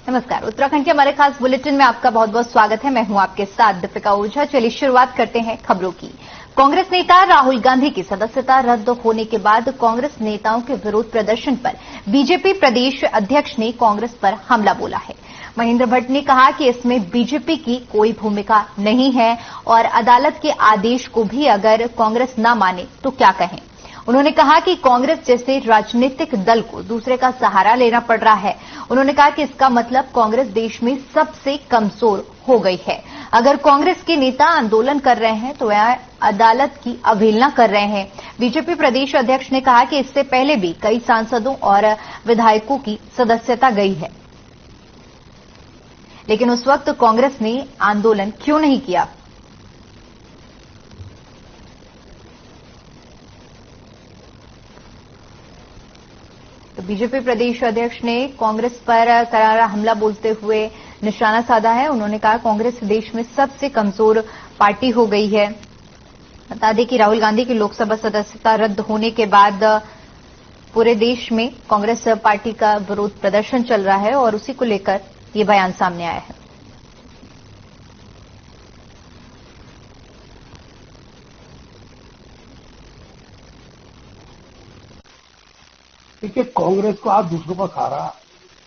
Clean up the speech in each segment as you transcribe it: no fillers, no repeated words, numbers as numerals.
नमस्कार। उत्तराखंड के हमारे खास बुलेटिन में आपका बहुत बहुत स्वागत है। मैं हूं आपके साथ दीपिका ओझा। चलिए शुरुआत करते हैं खबरों की। कांग्रेस नेता राहुल गांधी की सदस्यता रद्द होने के बाद कांग्रेस नेताओं के विरोध प्रदर्शन पर बीजेपी प्रदेश अध्यक्ष ने कांग्रेस पर हमला बोला है। महेंद्र भट्ट ने कहा कि इसमें बीजेपी की कोई भूमिका नहीं है और अदालत के आदेश को भी अगर कांग्रेस न माने तो क्या कहें। उन्होंने कहा कि कांग्रेस जैसे राजनीतिक दल को दूसरे का सहारा लेना पड़ रहा है। उन्होंने कहा कि इसका मतलब कांग्रेस देश में सबसे कमजोर हो गई है। अगर कांग्रेस के नेता आंदोलन कर रहे हैं तो वह अदालत की अवहेलना कर रहे हैं। बीजेपी प्रदेश अध्यक्ष ने कहा कि इससे पहले भी कई सांसदों और विधायकों की सदस्यता गई है, लेकिन उस वक्त कांग्रेस ने आंदोलन क्यों नहीं किया। तो बीजेपी प्रदेश अध्यक्ष ने कांग्रेस पर करारा हमला बोलते हुए निशाना साधा है। उन्होंने कहा कांग्रेस देश में सबसे कमजोर पार्टी हो गई है। बता दें कि राहुल गांधी की लोकसभा सदस्यता रद्द होने के बाद पूरे देश में कांग्रेस पार्टी का विरोध प्रदर्शन चल रहा है और उसी को लेकर ये बयान सामने आया है। देखिए, कांग्रेस को आज दूसरों का सहारा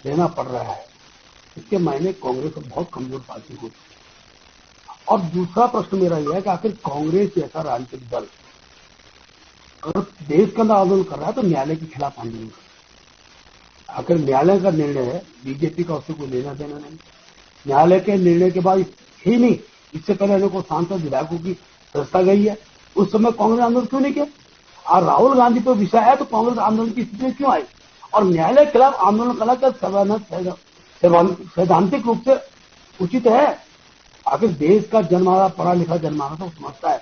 लेना पड़ रहा है। इसके मायने कांग्रेस बहुत कमजोर पार्टी होती है। और दूसरा प्रश्न मेरा यह है कि आखिर कांग्रेस जैसा राजनीतिक दल अगर देश का आंदोलन कर रहा है तो न्यायालय के खिलाफ आंदोलन कर रहा है। आखिर न्यायालय का निर्णय है, बीजेपी का उससे कोई लेना देना नहीं। न्यायालय के निर्णय के बाद ही नहीं, इससे पहले अनेकों सांसद विधायकों की सदस्यता गई है। उस समय कांग्रेस आंदोलन क्यों नहीं किया? और राहुल गांधी पर विषय है तो कांग्रेस आंदोलन की स्थिति में क्यों आई? और न्यायालय के खिलाफ आंदोलन करना क्या सैद्धांतिक रूप से उचित है? आखिर देश का जनमानस, पढ़ा लिखा जनमानस तो समझता है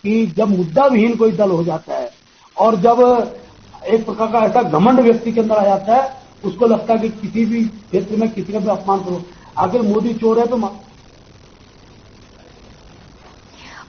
कि जब मुद्दा विहीन कोई दल हो जाता है और जब एक प्रकार का ऐसा घमंड व्यक्ति के अंदर आ जाता है, उसको लगता है कि किसी भी क्षेत्र में किसी का भी अपमान करो। आखिर मोदी चोर है तो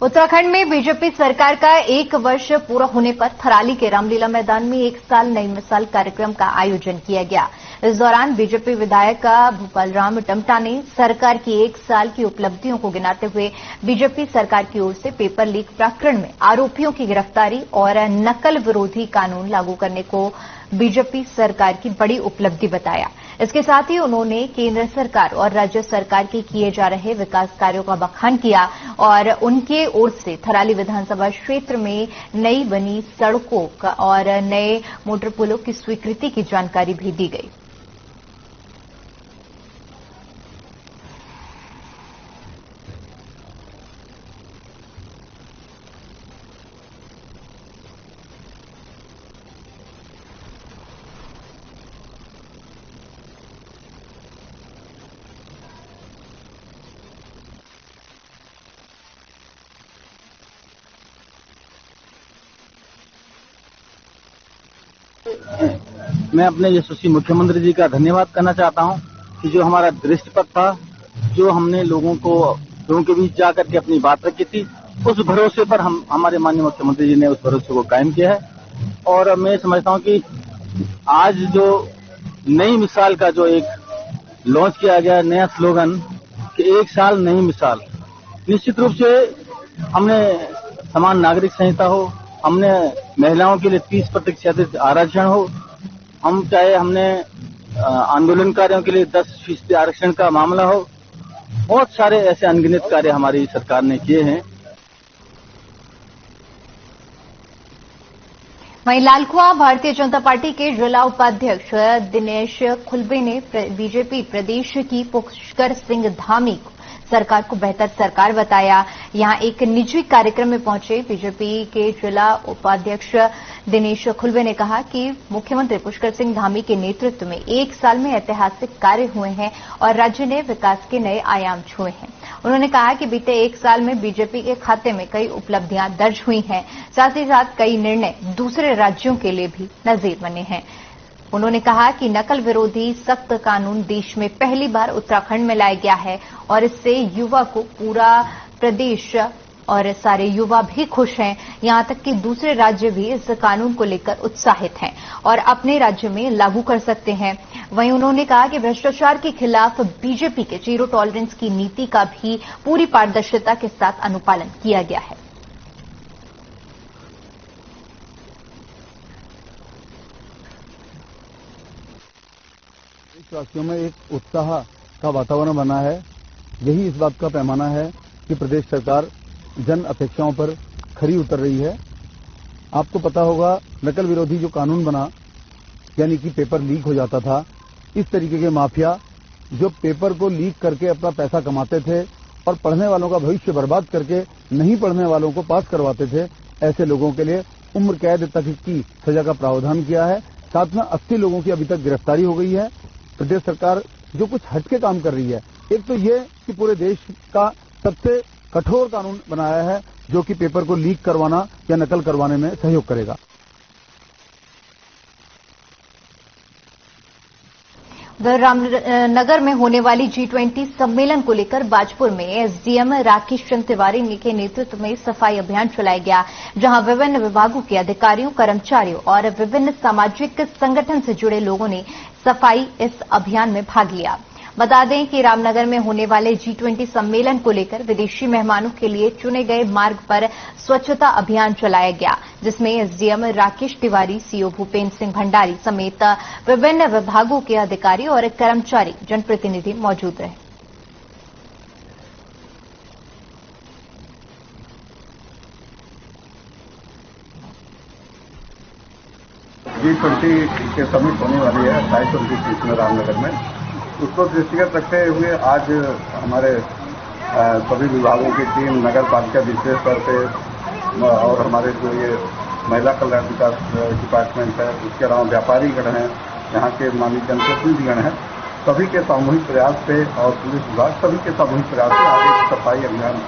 उत्तराखंड में बीजेपी सरकार का 1 वर्ष पूरा होने पर थराली के रामलीला मैदान में 1 साल नई मिसाल कार्यक्रम का आयोजन किया गया। इस दौरान बीजेपी विधायक भूपालराम टमटा ने सरकार की 1 साल की उपलब्धियों को गिनाते हुए बीजेपी सरकार की ओर से पेपर लीक प्रकरण में आरोपियों की गिरफ्तारी और नकल विरोधी कानून लागू करने को बीजेपी सरकार की बड़ी उपलब्धि बताया। इसके साथ ही उन्होंने केंद्र सरकार और राज्य सरकार के किए जा रहे विकास कार्यों का बखान किया और उनके ओर से थराली विधानसभा क्षेत्र में नई बनी सड़कों और नए मोटर पुलों की स्वीकृति की जानकारी भी दी गई। मैं अपने यशस्वी मुख्यमंत्री जी का धन्यवाद करना चाहता हूं कि जो हमारा दृष्टिपथ था, जो हमने लोगों के बीच जाकर के अपनी बात रखी थी, उस भरोसे पर हमारे माननीय मुख्यमंत्री जी ने उस भरोसे को कायम किया है। और मैं समझता हूं कि आज जो नई मिसाल का जो एक लॉन्च किया गया नया स्लोगन कि 1 साल नई मिसाल, निश्चित रूप से हमने समान नागरिक संहिता हो, हमने महिलाओं के लिए 30% आरक्षण हो, हम चाहे हमने आंदोलनकारियों के लिए 10% आरक्षण का मामला हो, बहुत सारे ऐसे अनगिनत कार्य हमारी सरकार ने किए हैं। वहीं लालकुआं भारतीय जनता पार्टी के जिला उपाध्यक्ष दिनेश खुलबे ने बीजेपी प्रदेश की पुष्कर सिंह धामी को सरकार को बेहतर सरकार बताया। यहां एक निजी कार्यक्रम में पहुंचे बीजेपी के जिला उपाध्यक्ष दिनेश खुलबे ने कहा कि मुख्यमंत्री पुष्कर सिंह धामी के नेतृत्व में 1 साल में ऐतिहासिक कार्य हुए हैं और राज्य ने विकास के नए आयाम छुए हैं। उन्होंने कहा कि बीते 1 साल में बीजेपी के खाते में कई उपलब्धियां दर्ज हुई हैं, साथ ही साथ कई निर्णय दूसरे राज्यों के लिए भी नजीर बने हैं। उन्होंने कहा कि नकल विरोधी सख्त कानून देश में पहली बार उत्तराखंड में लाया गया है और इससे युवा को पूरा प्रदेश और सारे युवा भी खुश हैं। यहां तक कि दूसरे राज्य भी इस कानून को लेकर उत्साहित हैं और अपने राज्य में लागू कर सकते हैं। वहीं उन्होंने कहा कि भ्रष्टाचार के खिलाफ बीजेपी के जीरो टॉलरेंस की नीति का भी पूरी पारदर्शिता के साथ अनुपालन किया गया है। देशवासियों में एक उत्साह का वातावरण बना है। यही इस बात का पैमाना है कि प्रदेश सरकार जन अपेक्षाओं पर खरी उतर रही है। आपको पता होगा नकल विरोधी जो कानून बना, यानी कि पेपर लीक हो जाता था, इस तरीके के माफिया जो पेपर को लीक करके अपना पैसा कमाते थे और पढ़ने वालों का भविष्य बर्बाद करके नहीं पढ़ने वालों को पास करवाते थे, ऐसे लोगों के लिए उम्र कैद तक की सजा का प्रावधान किया है। साथ में 80 लोगों की अभी तक गिरफ्तारी हो गई है। प्रदेश सरकार जो कुछ हटके काम कर रही है, एक तो ये कि पूरे देश का सबसे कठोर कानून बनाया है जो कि पेपर को लीक करवाना या नकल करवाने में सहयोग करेगा। रामनगर में होने वाली G20 सम्मेलन को लेकर बाजपुर में एसडीएम राकेश चंद्र तिवारी के नेतृत्व में सफाई अभियान चलाया गया, जहां विभिन्न विभागों के अधिकारियों, कर्मचारियों और विभिन्न सामाजिक संगठन से जुड़े लोगों ने सफाई इस अभियान में भाग लिया। बता दें कि रामनगर में होने वाले G20 सम्मेलन को लेकर विदेशी मेहमानों के लिए चुने गए मार्ग पर स्वच्छता अभियान चलाया गया, जिसमें एसडीएम राकेश तिवारी, सीओ भूपेन्द्र सिंह भंडारी समेत विभिन्न विभागों के अधिकारी और कर्मचारी, जनप्रतिनिधि मौजूद रहे। G20 के समिट होने वाली है 28-29 में रामनगर में। उसको दृष्टिगत रखते हुए आज हमारे सभी विभागों की टीम, नगर पालिका विशेष तौर पे और हमारे जो ये महिला कल्याण विकास डिपार्टमेंट है, उसके अलावा व्यापारी गण हैं, यहाँ के माननीय जनप्रतिनिधिगण हैं, सभी के सामूहिक प्रयास से और पुलिस विभाग सभी के सामूहिक प्रयास से आज एक सफाई अभियान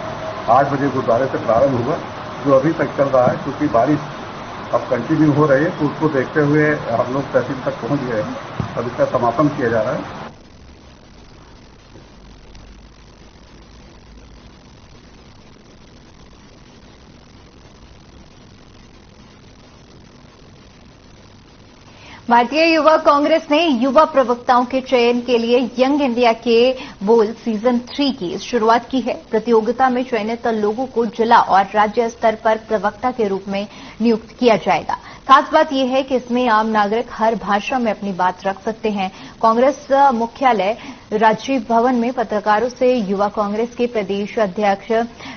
8 बजे गुरुद्वारे से प्रारंभ हुआ, जो अभी तक चल रहा है। क्योंकि बारिश अब कंटिन्यू हो रही है, तो उसको देखते हुए हम लोग तहसील तक पहुंच गए हैं। अब इसका समापन किया जा रहा है। भारतीय युवा कांग्रेस ने युवा प्रवक्ताओं के चयन के लिए यंग इंडिया के बोल सीजन 3 की शुरुआत की है। प्रतियोगिता में चयनित लोगों को जिला और राज्य स्तर पर प्रवक्ता के रूप में नियुक्त किया जाएगा। खास बात यह है कि इसमें आम नागरिक हर भाषा में अपनी बात रख सकते हैं। कांग्रेस मुख्यालय राजीव भवन में पत्रकारों से युवा कांग्रेस के प्रदेश अध्यक्ष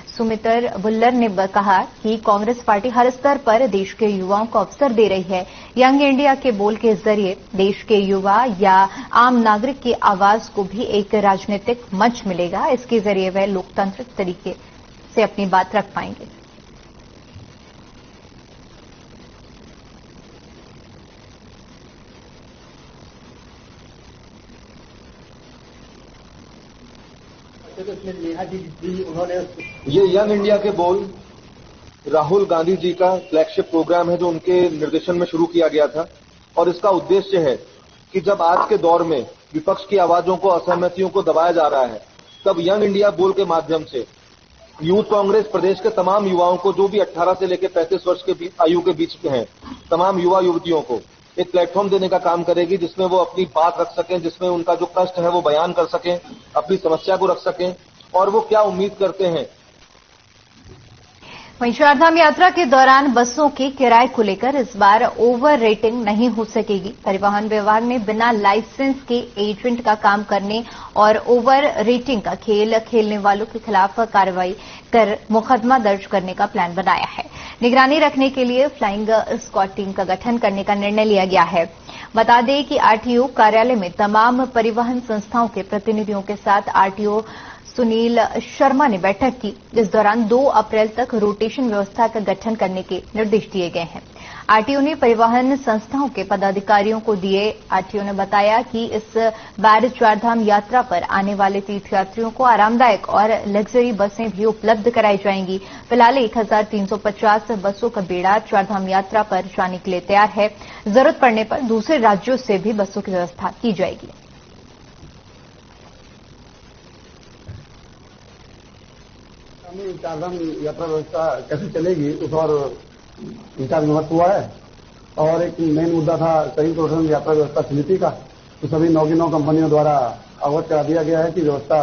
सुमितर बुल्लर ने कहा कि कांग्रेस पार्टी हर स्तर पर देश के युवाओं को अवसर दे रही है। यंग इंडिया के बोल के जरिए देश के युवा या आम नागरिक की आवाज को भी एक राजनीतिक मंच मिलेगा। इसके जरिए वह लोकतांत्रिक तरीके से अपनी बात रख पाएंगे। ये यंग इंडिया के बोल राहुल गांधी जी का फ्लैगशिप प्रोग्राम है, जो उनके निर्देशन में शुरू किया गया था। और इसका उद्देश्य है कि जब आज के दौर में विपक्ष की आवाजों को, असहमतियों को दबाया जा रहा है, तब यंग इंडिया बोल के माध्यम से यूथ कांग्रेस प्रदेश के तमाम युवाओं को, जो भी 18 से लेकर 35 वर्ष के आयु के बीच के हैं, तमाम युवा युवतियों को एक प्लेटफॉर्म देने का काम करेगी, जिसमें वो अपनी बात रख सकें, जिसमें उनका जो कष्ट है वो बयान कर सकें, अपनी समस्या को रख सकें और वो क्या उम्मीद करते हैं। वहीं चारधाम यात्रा के दौरान बसों के किराए को लेकर इस बार ओवर रेटिंग नहीं हो सकेगी। परिवहन विभाग ने बिना लाइसेंस के एजेंट का काम करने और ओवर रेटिंग का खेल खेलने वालों के खिलाफ कार्रवाई कर मुकदमा दर्ज करने का प्लान बनाया है। निगरानी रखने के लिए फ्लाइंग स्क्वाड टीम का गठन करने का निर्णय लिया गया है। बता दें कि आरटीओ कार्यालय में तमाम परिवहन संस्थाओं के प्रतिनिधियों के साथ आरटीओ सुनील शर्मा ने बैठक की। इस दौरान 2 अप्रैल तक रोटेशन व्यवस्था का गठन करने के निर्देश दिए गए हैं। आरटीओ ने परिवहन संस्थाओं के पदाधिकारियों को दिए। आरटीओ ने बताया कि इस बार चारधाम यात्रा पर आने वाले तीर्थयात्रियों को आरामदायक और लग्जरी बसें भी उपलब्ध कराई जाएंगी। फिलहाल 1350 बसों का बेड़ा चारधाम यात्रा पर जाने के लिए तैयार है। जरूरत पड़ने पर दूसरे राज्यों से भी बसों की व्यवस्था की जाएगी। चारधाम यात्रा व्यवस्था कैसे चलेगी उस और विचार विमर्श हुआ है और एक मेन मुद्दा था संयुक्त रोड यात्रा व्यवस्था समिति का, तो सभी 9 की 9 कंपनियों द्वारा अवगत करा दिया गया है कि व्यवस्था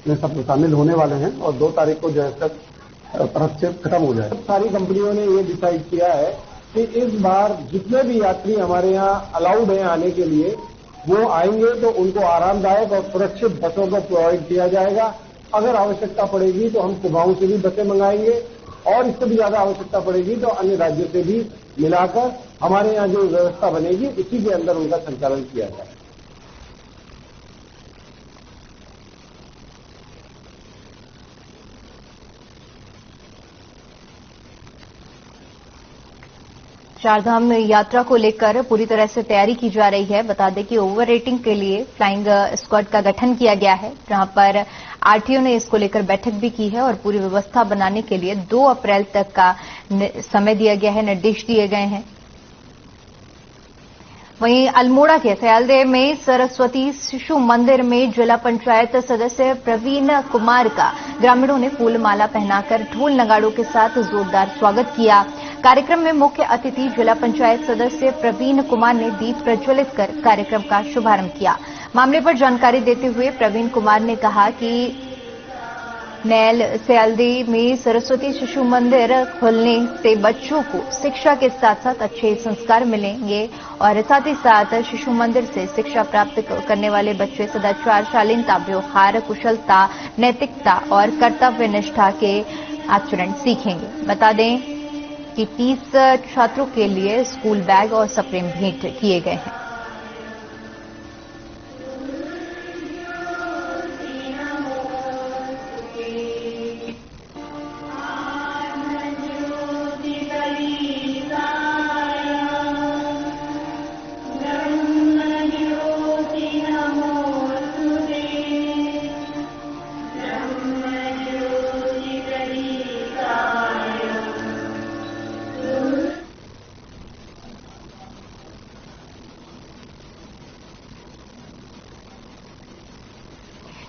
में सब शामिल होने वाले हैं और 2 तारीख को जो है हस्तक्षेप खत्म हो जाए। सारी कंपनियों ने ये डिसाइड किया है कि इस बार जितने भी यात्री हमारे यहाँ अलाउड हैं आने के लिए वो आएंगे तो उनको आरामदायक और सुरक्षित बसों को प्रोवाइड किया जाएगा। अगर आवश्यकता पड़ेगी तो हम कुमाऊं से भी बसें मंगाएंगे और इससे भी ज्यादा आवश्यकता पड़ेगी तो अन्य राज्यों से भी मिलाकर हमारे यहाँ जो व्यवस्था बनेगी उसी के अंदर उनका संचालन किया जाए। चारधाम यात्रा को लेकर पूरी तरह से तैयारी की जा रही है। बता दें कि ओवर रेटिंग के लिए फ्लाइंग स्क्वाड का गठन किया गया है, जहां पर आरटीओ ने इसको लेकर बैठक भी की है और पूरी व्यवस्था बनाने के लिए 2 अप्रैल तक का समय दिया गया है, निर्देश दिए गए हैं। वहीं अल्मोड़ा के सयालदे में सरस्वती शिशु मंदिर में जिला पंचायत सदस्य प्रवीण कुमार का ग्रामीणों ने फूलमाला पहनाकर ढोल नगाड़ों के साथ जोरदार स्वागत किया। कार्यक्रम में मुख्य अतिथि जिला पंचायत सदस्य प्रवीण कुमार ने दीप प्रज्वलित कर कार्यक्रम का शुभारंभ किया। मामले पर जानकारी देते हुए प्रवीण कुमार ने कहा कि नैल सयालदे में सरस्वती शिशु मंदिर खुलने से बच्चों को शिक्षा के साथ साथ अच्छे संस्कार मिलेंगे और साथ ही साथ शिशु मंदिर से शिक्षा प्राप्त करने वाले बच्चे सदाचार, शालीनता, व्यवहार, कुशलता, नैतिकता और कर्तव्य निष्ठा के आचरण सीखेंगे। बता दें कि 30 छात्रों के लिए स्कूल बैग और सप्रेम भेंट किए गए हैं।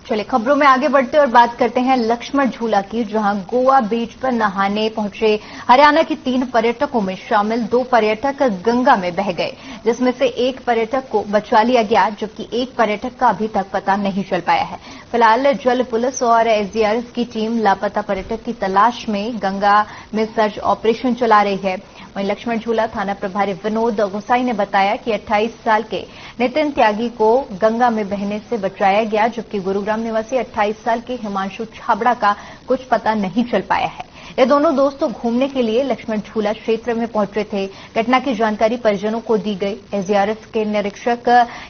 चलिए खबरों में आगे बढ़ते और बात करते हैं लक्ष्मण झूला की, जहां गोवा बीच पर नहाने पहुंचे हरियाणा के 3 पर्यटकों में शामिल 2 पर्यटक गंगा में बह गए, जिसमें से एक पर्यटक को बचा लिया गया, जबकि एक पर्यटक का अभी तक पता नहीं चल पाया है। फिलहाल जल पुलिस और एसडीआरएफ की टीम लापता पर्यटक की तलाश में गंगा में सर्च ऑपरेशन चला रही है। वहीं लक्ष्मण झूला थाना प्रभारी विनोद गोसाई ने बताया कि 28 साल के नितिन त्यागी को गंगा में बहने से बचाया गया, जबकि गुरुग्राम निवासी 28 साल के हिमांशु छाबड़ा का कुछ पता नहीं चल पाया है। ये दोनों दोस्तों घूमने के लिए लक्ष्मण झूला क्षेत्र में पहुंचे थे। घटना की जानकारी परिजनों को दी गई। एसडीआरएफ के निरीक्षक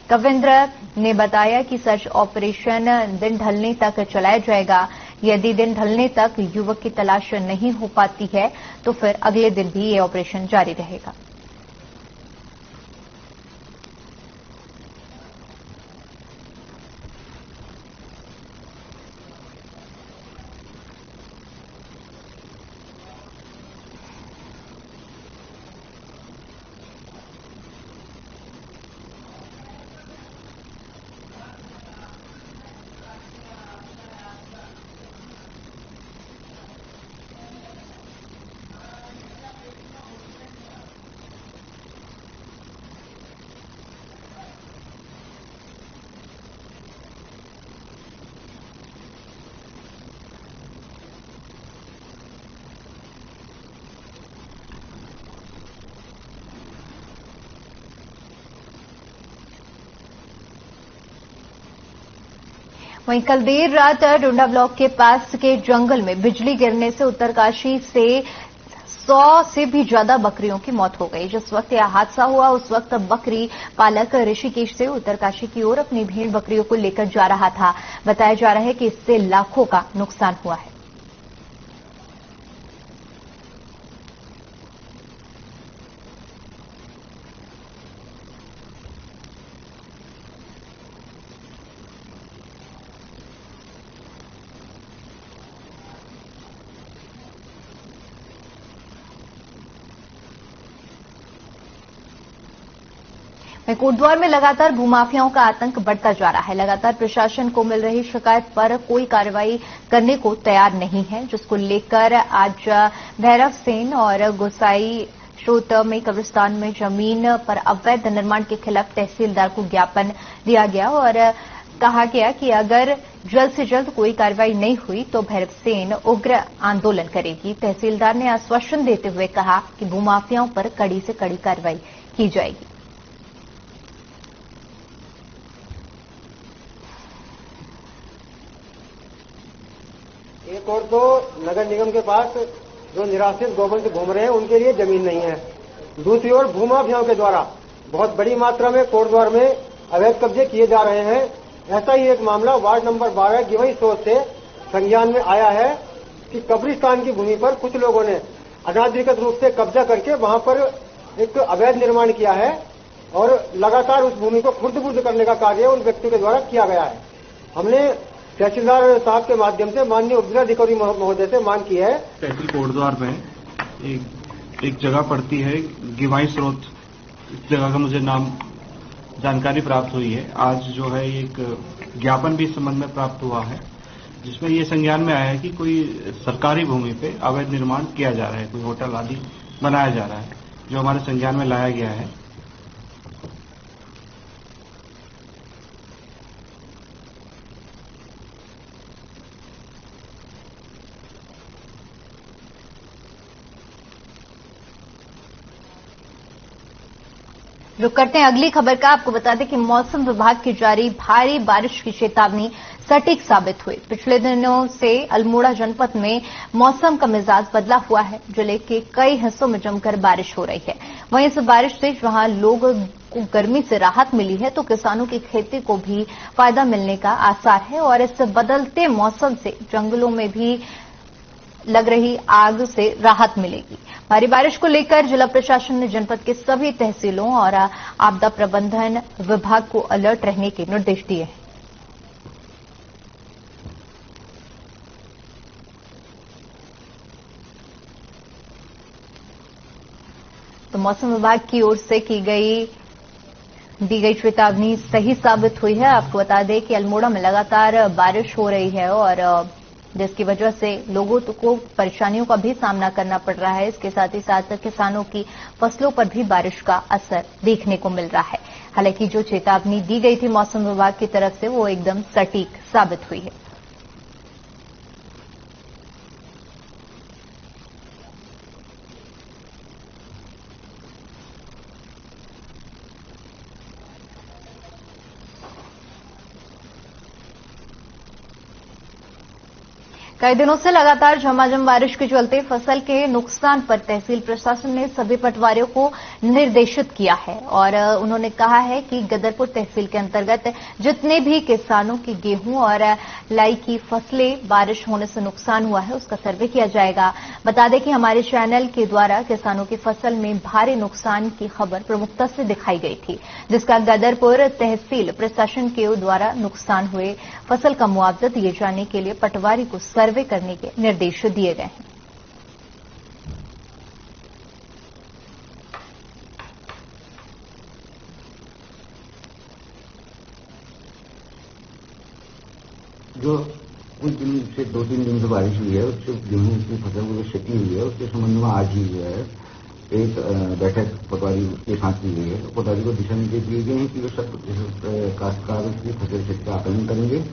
कविंद्र ने बताया कि सर्च ऑपरेशन दिन ढलने तक चलाया जाएगा। यदि दिन ढलने तक युवक की तलाश नहीं हो पाती है तो फिर अगले दिन भी ये ऑपरेशन जारी रहेगा। वहीं कल देर रात डोंडा ब्लॉक के पास के जंगल में बिजली गिरने से उत्तरकाशी से 100 से भी ज्यादा बकरियों की मौत हो गई। जिस वक्त यह हादसा हुआ उस वक्त बकरी पालक ऋषिकेश से उत्तरकाशी की ओर अपनी भेड़ बकरियों को लेकर जा रहा था। बताया जा रहा है कि इससे लाखों का नुकसान हुआ है। कोटद्वार में लगातार भूमाफियाओं का आतंक बढ़ता जा रहा है। लगातार प्रशासन को मिल रही शिकायत पर कोई कार्रवाई करने को तैयार नहीं है, जिसको लेकर आज भैरव सेन और गोसाई श्रोत में कब्रिस्तान में जमीन पर अवैध निर्माण के खिलाफ तहसीलदार को ज्ञापन दिया गया और कहा गया कि अगर जल्द से जल्द कोई कार्रवाई नहीं हुई तो भैरव सेन उग्र आंदोलन करेगी। तहसीलदार ने आश्वासन देते हुए कहा कि भूमाफियाओं पर कड़ी से कड़ी कार्रवाई की जाएगी। एक और तो नगर निगम के पास जो निराश्रित गोवंश घूम रहे हैं उनके लिए जमीन नहीं है। दूसरी ओर भूमाफियाओं के द्वारा बहुत बड़ी मात्रा में कोटद्वार में अवैध कब्जे किए जा रहे हैं। ऐसा ही एक मामला वार्ड नंबर 12 गिवई सोच से संज्ञान में आया है कि कब्रिस्तान की भूमि पर कुछ लोगों ने अनाधिकृत रूप से कब्जा करके वहां पर एक अवैध निर्माण किया है और लगातार उस भूमि को खुर्द-बुर्द करने का कार्य उन व्यक्तियों के द्वारा किया गया है। हमने तहसीलदार साहब के माध्यम से माननीय उपजिलाधिकारी महोदय से मांग की है। तहसील कोटद्वार में एक जगह पड़ती है गिवाई स्रोत, इस जगह का मुझे नाम जानकारी प्राप्त हुई है। आज जो है एक ज्ञापन भी इस संबंध में प्राप्त हुआ है, जिसमें ये संज्ञान में आया है कि कोई सरकारी भूमि पे अवैध निर्माण किया जा रहा है, कोई होटल आदि बनाया जा रहा है, जो हमारे संज्ञान में लाया गया है। रुक करते हैं अगली खबर का। आपको बता दें कि मौसम विभाग की जारी भारी बारिश की चेतावनी सटीक साबित हुई। पिछले दिनों से अल्मोड़ा जनपद में मौसम का मिजाज बदला हुआ है। जिले के कई हिस्सों में जमकर बारिश हो रही है। वहीं इस बारिश से जहां लोगों को गर्मी से राहत मिली है तो किसानों की खेती को भी फायदा मिलने का आसार है और इस बदलते मौसम से जंगलों में भी लग रही आग से राहत मिलेगी। भारी बारिश को लेकर जिला प्रशासन ने जनपद के सभी तहसीलों और आपदा प्रबंधन विभाग को अलर्ट रहने के निर्देश दिए हैं। तो मौसम विभाग की ओर से दी गई चेतावनी सही साबित हुई है। आपको बता दें कि अल्मोड़ा में लगातार बारिश हो रही है और जिसकी वजह से लोगों को परेशानियों का भी सामना करना पड़ रहा है। इसके साथ ही साथ किसानों की फसलों पर भी बारिश का असर देखने को मिल रहा है। हालांकि जो चेतावनी दी गई थी मौसम विभाग की तरफ से वो एकदम सटीक साबित हुई है। कई दिनों से लगातार झमाझम बारिश के चलते फसल के नुकसान पर तहसील प्रशासन ने सभी पटवारियों को निर्देशित किया है और उन्होंने कहा है कि गदरपुर तहसील के अंतर्गत जितने भी किसानों की गेहूं और लाई की फसलें बारिश होने से नुकसान हुआ है उसका सर्वे किया जाएगा। बता दें कि हमारे चैनल के द्वारा किसानों की फसल में भारी नुकसान की खबर प्रमुखता से दिखाई गई थी, जिसका गदरपुर तहसील प्रशासन के द्वारा नुकसान हुए फसल का मुआवजा दिए जाने के लिए पटवारी को सर्वे करने के निर्देश दिए गए हैं। जो कुछ दिन से 2-3 दिन से बारिश हुई है उससे गेहूं की फसल को क्षति हुई है उसके संबंध में आज ही जो है एक बैठक पटवारी के साथ की गई है। पटवारी को दिशा निर्देश दिए गए हैं कि वे सब काश्तकारों की फसल क्षति का आकलन करेंगे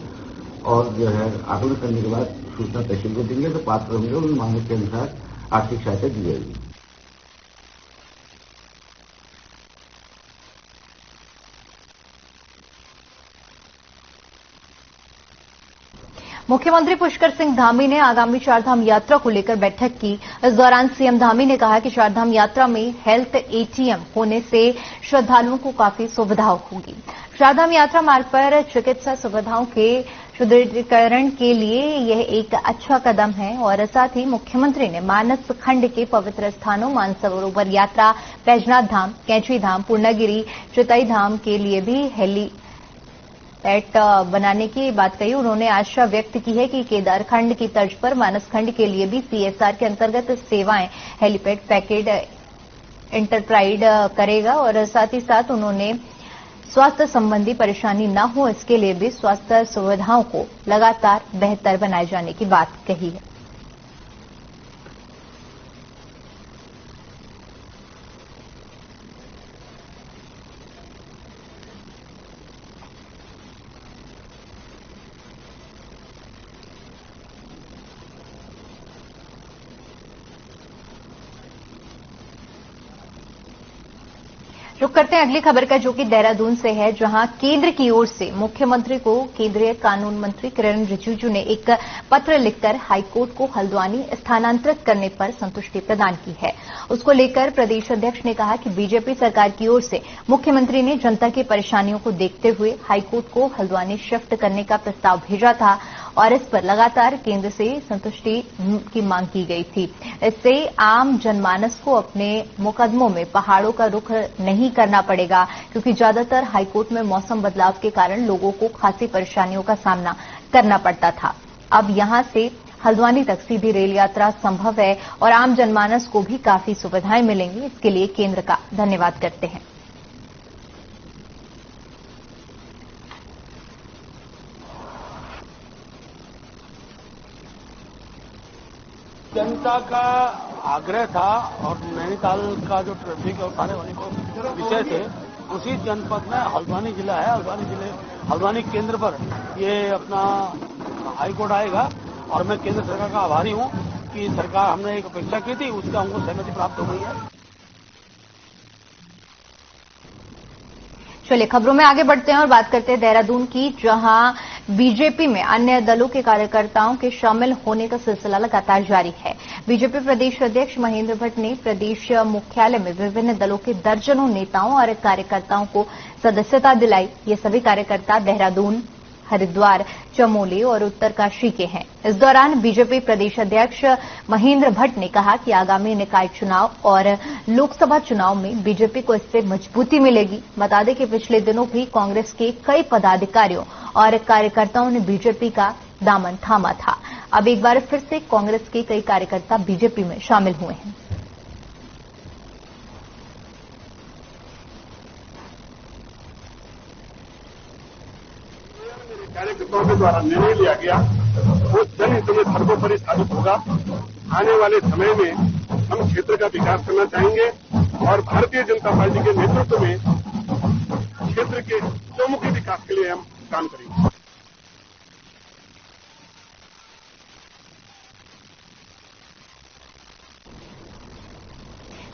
और जो है आकलन करने के बाद सूचना तहसील को देंगे, तो पात्र होंगे उन मांगों के अनुसार आर्थिक सहायता दी जाएगी। मुख्यमंत्री पुष्कर सिंह धामी ने आगामी चारधाम यात्रा को लेकर बैठक की। इस दौरान सीएम धामी ने कहा कि चारधाम यात्रा में हेल्थ एटीएम होने से श्रद्धालुओं को काफी सुविधा होगी। चारधाम यात्रा मार्ग पर चिकित्सा सुविधाओं के सुदृढ़ीकरण के लिए यह एक अच्छा कदम है और साथ ही मुख्यमंत्री ने मानस खंड के पवित्र स्थानों मानसरोवर यात्रा, बैजनाथ धाम, कैंची धाम, पूर्णागिरी, चितई धाम के लिए भी हेलीपैड बनाने की बात कही। उन्होंने आशा व्यक्त की है कि केदारखंड की तर्ज पर मानस खंड के लिए भी सीएसआर के अंतर्गत सेवाएं हेलीपैड पैकेज इंटरप्राइज करेगा और साथ ही साथ उन्होंने स्वास्थ्य संबंधी परेशानी न हो, इसके लिए भी स्वास्थ्य सुविधाओं को लगातार बेहतर बनाए जाने की बात कही है। रुक करते हैं अगली खबर का, जो कि देहरादून से है, जहां केंद्र की ओर से मुख्यमंत्री को केंद्रीय कानून मंत्री किरेन रिजिजू ने एक पत्र लिखकर हाईकोर्ट को हल्द्वानी स्थानांतरित करने पर संतुष्टि प्रदान की है। उसको लेकर प्रदेश अध्यक्ष ने कहा कि बीजेपी सरकार की ओर से मुख्यमंत्री ने जनता की परेशानियों को देखते हुए हाईकोर्ट को हल्द्वानी शिफ्ट करने का प्रस्ताव भेजा था और इस पर लगातार केंद्र से संतुष्टि की मांग की गई थी। इससे आम जनमानस को अपने मुकदमों में पहाड़ों का रुख नहीं करना पड़ेगा, क्योंकि ज्यादातर हाईकोर्ट में मौसम बदलाव के कारण लोगों को खासी परेशानियों का सामना करना पड़ता था। अब यहां से हल्द्वानी तक सीधी रेल यात्रा संभव है और आम जनमानस को भी काफी सुविधाएं मिलेंगी। इसके लिए केंद्र का धन्यवाद करते हैं। जनता का आग्रह था और नैनीताल का जो ट्रैफिक और खाने वाने को विषय थे, उसी जनपद में हल्द्वानी जिला है। हल्द्वानी केंद्र पर ये अपना हाईकोर्ट आएगा और मैं केंद्र सरकार का आभारी हूं कि सरकार हमने एक अपेक्षा की थी, उसका हमको सहमति प्राप्त हो गई है। चलिए खबरों में आगे बढ़ते हैं और बात करते हैं देहरादून की, जहां बीजेपी में अन्य दलों के कार्यकर्ताओं के शामिल होने का सिलसिला लगातार जारी है। बीजेपी प्रदेश अध्यक्ष महेंद्र भट्ट ने प्रदेश मुख्यालय में विभिन्न दलों के दर्जनों नेताओं और कार्यकर्ताओं को सदस्यता दिलाई। ये सभी कार्यकर्ता देहरादून, हरिद्वार, चमोली और उत्तरकाशी के हैं। इस दौरान बीजेपी प्रदेश अध्यक्ष महेंद्र भट्ट ने कहा कि आगामी निकाय चुनाव और लोकसभा चुनाव में बीजेपी को इससे मजबूती मिलेगी। बता दें कि पिछले दिनों भी कांग्रेस के कई पदाधिकारियों और कार्यकर्ताओं ने बीजेपी का दामन थामा था। अब एक बार फिर से कांग्रेस के कई कार्यकर्ता बीजेपी में शामिल हुए हैं। कार्यकर्ताओं के द्वारा निर्णय लिया गया वो जनहित में सर्वोपरि साबित होगा। आने वाले समय में हम क्षेत्र का विकास करना चाहेंगे और भारतीय जनता पार्टी के नेतृत्व में क्षेत्र के चौमुखी विकास के लिए हम काम करेंगे।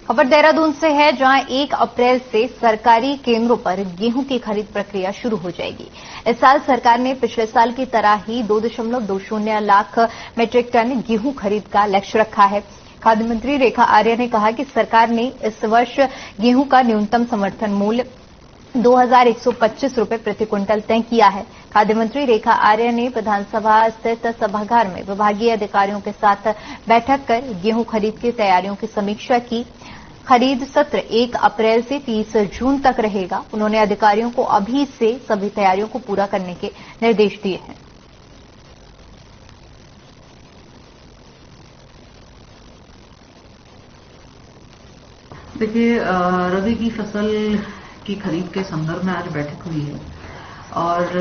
खबर देहरादून से है, जहां 1 अप्रैल से सरकारी केंद्रों पर गेहूं की खरीद प्रक्रिया शुरू हो जाएगी। इस साल सरकार ने पिछले साल की तरह ही 2.20 लाख मीट्रिक टन गेहूं खरीद का लक्ष्य रखा है। खाद्य मंत्री रेखा आर्य ने कहा कि सरकार ने इस वर्ष गेहूं का न्यूनतम समर्थन मूल्य 2,125 रुपए प्रति क्विंटल तय किया है। खाद्य मंत्री रेखा आर्य ने विधानसभा स्थित सभागार में विभागीय अधिकारियों के साथ बैठक कर गेहूं खरीद की तैयारियों की समीक्षा की। खरीद सत्र 1 अप्रैल से 30 जून तक रहेगा। उन्होंने अधिकारियों को अभी से सभी तैयारियों को पूरा करने के निर्देश दिए हैं। देखिए, रबी की फसल की खरीद के संदर्भ में आज बैठक हुई है और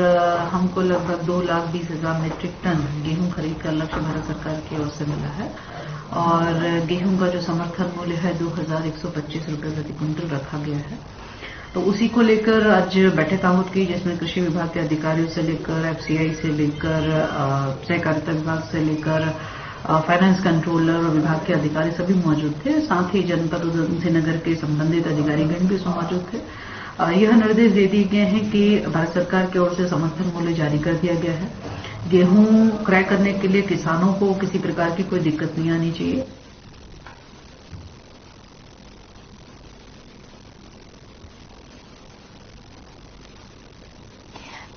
हमको लगभग 2,20,000 मीट्रिक टन गेहूं खरीद का लक्ष्य भारत सरकार की ओर से मिला है और गेहूं का जो समर्थन मूल्य है 2,125 रुपए प्रति क्विंटल रखा गया है। तो उसी को लेकर आज बैठक आहूत की, जिसमें कृषि विभाग के अधिकारियों से लेकर एफसीआई से लेकर सहकारिता विभाग से लेकर फाइनेंस कंट्रोलर और विभाग के अधिकारी सभी मौजूद थे। साथ ही जनपद उधमसिंह नगर के संबंधित अधिकारीगण भी इसमें मौजूद थे। यह निर्देश दे दिए गए हैं कि भारत सरकार की ओर से समर्थन मूल्य जारी कर दिया गया है। गेहूं क्रय करने के लिए किसानों को किसी प्रकार की कोई दिक्कत नहीं आनी चाहिए।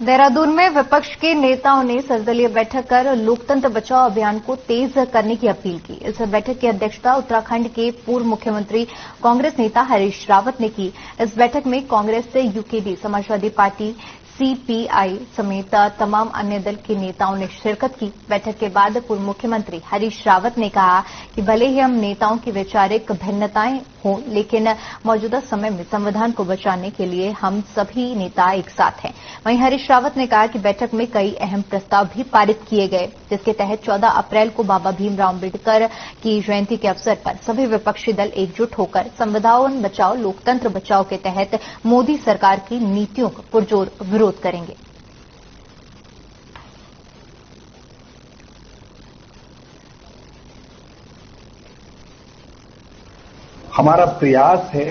देहरादून में विपक्ष के नेताओं ने सर्वदलीय बैठक कर लोकतंत्र बचाओ अभियान को तेज करने की अपील की। इस बैठक की अध्यक्षता उत्तराखंड के पूर्व मुख्यमंत्री कांग्रेस नेता हरीश रावत ने की। इस बैठक में कांग्रेस से यूकेडी, समाजवादी पार्टी, सीपीआई समेत तमाम अन्य दल के नेताओं ने शिरकत की। बैठक के बाद पूर्व मुख्यमंत्री हरीश रावत ने कहा कि भले ही हम नेताओं की वैचारिक भिन्नताएं हों, लेकिन मौजूदा समय में संविधान को बचाने के लिए हम सभी नेता एक साथ हैं। वहीं हरीश रावत ने कहा कि बैठक में कई अहम प्रस्ताव भी पारित किए गए, जिसके तहत 14 अप्रैल को बाबा भीमराव अम्बेडकर की जयंती के अवसर पर सभी विपक्षी दल एकजुट होकर संविधान बचाओ लोकतंत्र बचाओ के तहत मोदी सरकार की नीतियों का पुरजोर विरोध करेंगे। हमारा प्रयास है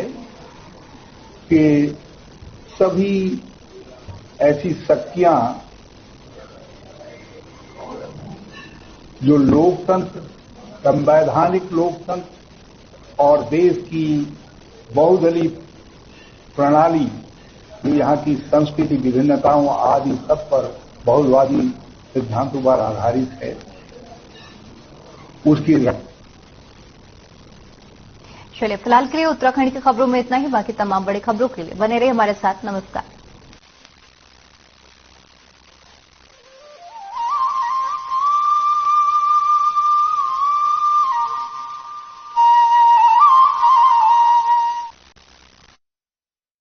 कि सभी ऐसी शक्तियां जो लोकतंत्र, संवैधानिक लोकतंत्र और देश की बहुदलीय प्रणाली, जो यहाँ की संस्कृति विभिन्नताओं आदि सब पर बहुलवादी सिद्धांतों पर आधारित है, उसकी चलिए फिलहाल के लिए उत्तराखंड की खबरों में इतना ही। बाकी तमाम बड़ी खबरों के लिए बने रहिए हमारे साथ। नमस्कार।